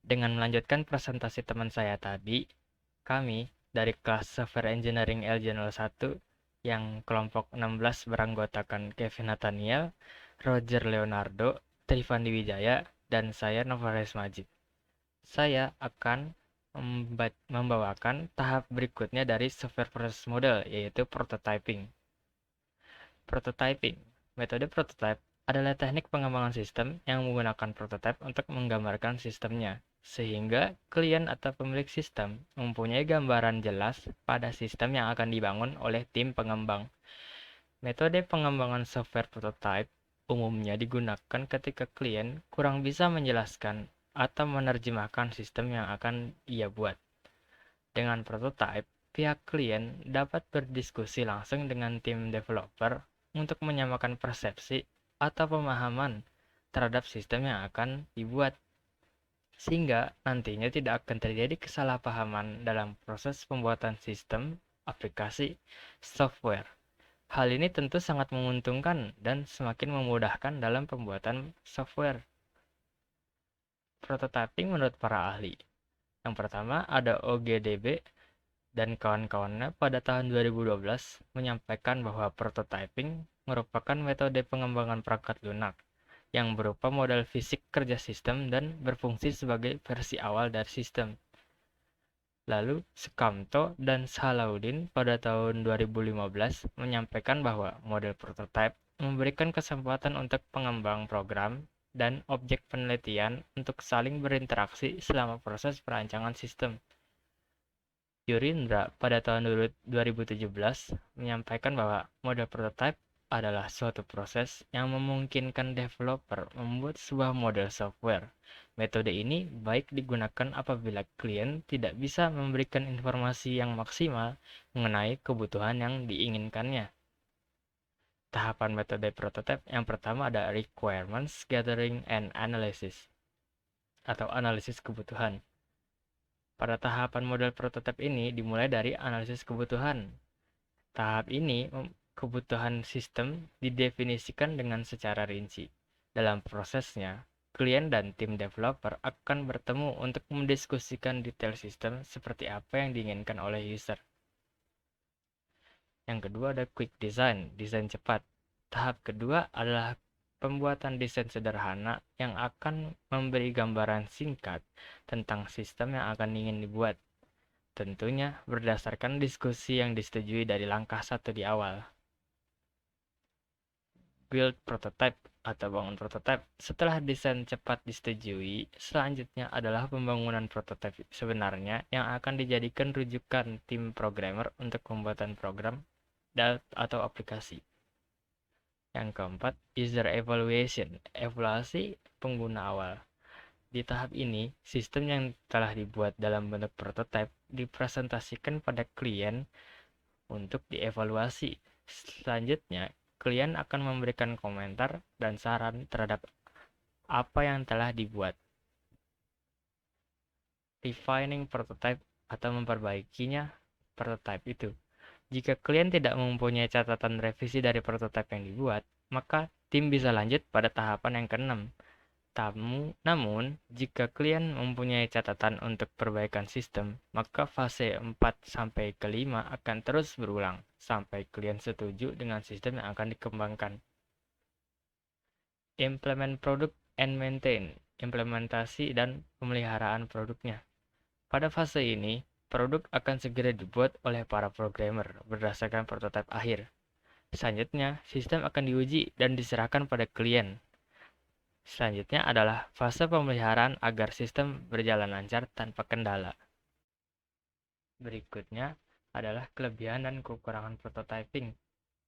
Dengan melanjutkan presentasi teman saya tadi, kami dari kelas Software Engineering LJ01 yang kelompok 16 beranggotakan Kevin Nathaniel, Roger Leonardo, Trivandi Wijaya, dan saya Novares Majid. Saya akan membawakan tahap berikutnya dari software process model, yaitu prototyping. Prototyping. Metode prototype adalah teknik pengembangan sistem yang menggunakan prototype untuk menggambarkan sistemnya, sehingga klien atau pemilik sistem mempunyai gambaran jelas pada sistem yang akan dibangun oleh tim pengembang. Metode pengembangan software prototype umumnya digunakan ketika klien kurang bisa menjelaskan atau menerjemahkan sistem yang akan ia buat. Dengan prototype, pihak klien dapat berdiskusi langsung dengan tim developer untuk menyamakan persepsi atau pemahaman terhadap sistem yang akan dibuat, sehingga nantinya tidak akan terjadi kesalahpahaman dalam proses pembuatan sistem, aplikasi, software. Hal ini tentu sangat menguntungkan dan semakin memudahkan dalam pembuatan software. Prototyping menurut para ahli. Yang pertama ada OGDB dan kawan-kawannya pada tahun 2012 menyampaikan bahwa prototyping merupakan metode pengembangan perangkat lunak yang berupa model fisik kerja sistem dan berfungsi sebagai versi awal dari sistem. Lalu, Sukamto dan Salahuddin pada tahun 2015 menyampaikan bahwa model prototype memberikan kesempatan untuk pengembang program dan objek penelitian untuk saling berinteraksi selama proses perancangan sistem. Yurindra pada tahun 2017 menyampaikan bahwa model prototype adalah suatu proses yang memungkinkan developer membuat sebuah model software. Metode ini baik digunakan apabila klien tidak bisa memberikan informasi yang maksimal mengenai kebutuhan yang diinginkannya. Tahapan metode prototype yang pertama ada requirements gathering and analysis atau analisis kebutuhan. Pada tahapan model prototipe ini dimulai dari analisis kebutuhan. Tahap ini, kebutuhan sistem didefinisikan dengan secara rinci. Dalam prosesnya, klien dan tim developer akan bertemu untuk mendiskusikan detail sistem seperti apa yang diinginkan oleh user. Yang kedua ada quick design, desain cepat. Tahap kedua adalah pembuatan desain sederhana yang akan memberi gambaran singkat tentang sistem yang akan ingin dibuat. Tentunya berdasarkan diskusi yang disetujui dari langkah 1 di awal. Build prototype atau bangun prototype. Setelah desain cepat disetujui, selanjutnya adalah pembangunan prototype sebenarnya yang akan dijadikan rujukan tim programmer untuk pembuatan program atau aplikasi. Yang keempat, user evaluation, evaluasi pengguna awal. Di tahap ini, sistem yang telah dibuat dalam bentuk prototype dipresentasikan pada klien untuk dievaluasi. Selanjutnya, klien akan memberikan komentar dan saran terhadap apa yang telah dibuat. Refining prototype atau memperbaikinya prototype itu. Jika klien tidak mempunyai catatan revisi dari prototype yang dibuat, maka tim bisa lanjut pada tahapan yang keenam. Namun, jika klien mempunyai catatan untuk perbaikan sistem, maka fase 4 sampai ke 5 akan terus berulang sampai klien setuju dengan sistem yang akan dikembangkan. Implement product and maintain, implementasi dan pemeliharaan produknya. Pada fase ini, produk akan segera dibuat oleh para programmer berdasarkan prototipe akhir. Selanjutnya, sistem akan diuji dan diserahkan pada klien. Selanjutnya adalah fase pemeliharaan agar sistem berjalan lancar tanpa kendala. Berikutnya adalah kelebihan dan kekurangan prototyping.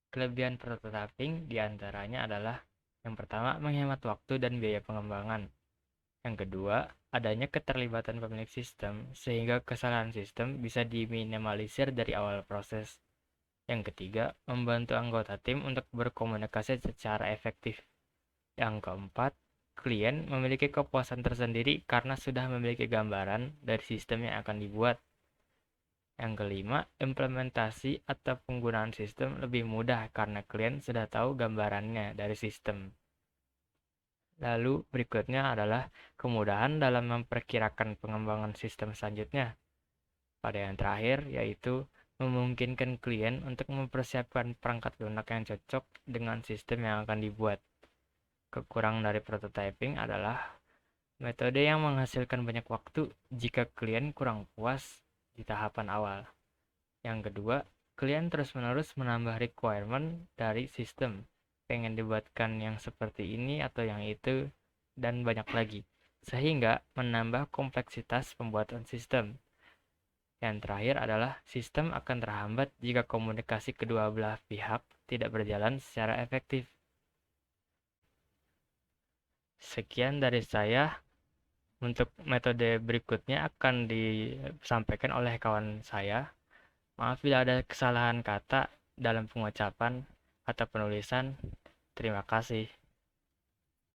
Kelebihan prototyping diantaranya adalah yang pertama, menghemat waktu dan biaya pengembangan. Yang kedua, adanya keterlibatan pemilik sistem sehingga kesalahan sistem bisa diminimalisir dari awal proses. Yang ketiga, membantu anggota tim untuk berkomunikasi secara efektif. Yang keempat, klien memiliki kepuasan tersendiri karena sudah memiliki gambaran dari sistem yang akan dibuat. Yang kelima, implementasi atau penggunaan sistem lebih mudah karena klien sudah tahu gambarannya dari sistem. Lalu berikutnya adalah kemudahan dalam memperkirakan pengembangan sistem selanjutnya. Pada yang terakhir, yaitu memungkinkan klien untuk mempersiapkan perangkat lunak yang cocok dengan sistem yang akan dibuat. Kekurangan dari prototyping adalah metode yang menghasilkan banyak waktu jika klien kurang puas di tahapan awal. Yang kedua, klien terus-menerus menambah requirement dari sistem. Pengen dibuatkan yang seperti ini atau yang itu, dan banyak lagi. Sehingga menambah kompleksitas pembuatan sistem. Yang terakhir adalah sistem akan terhambat jika komunikasi kedua belah pihak tidak berjalan secara efektif. Sekian dari saya. Untuk metode berikutnya akan disampaikan oleh kawan saya. Maaf bila ada kesalahan kata dalam pengucapan atau penulisan. Terima kasih.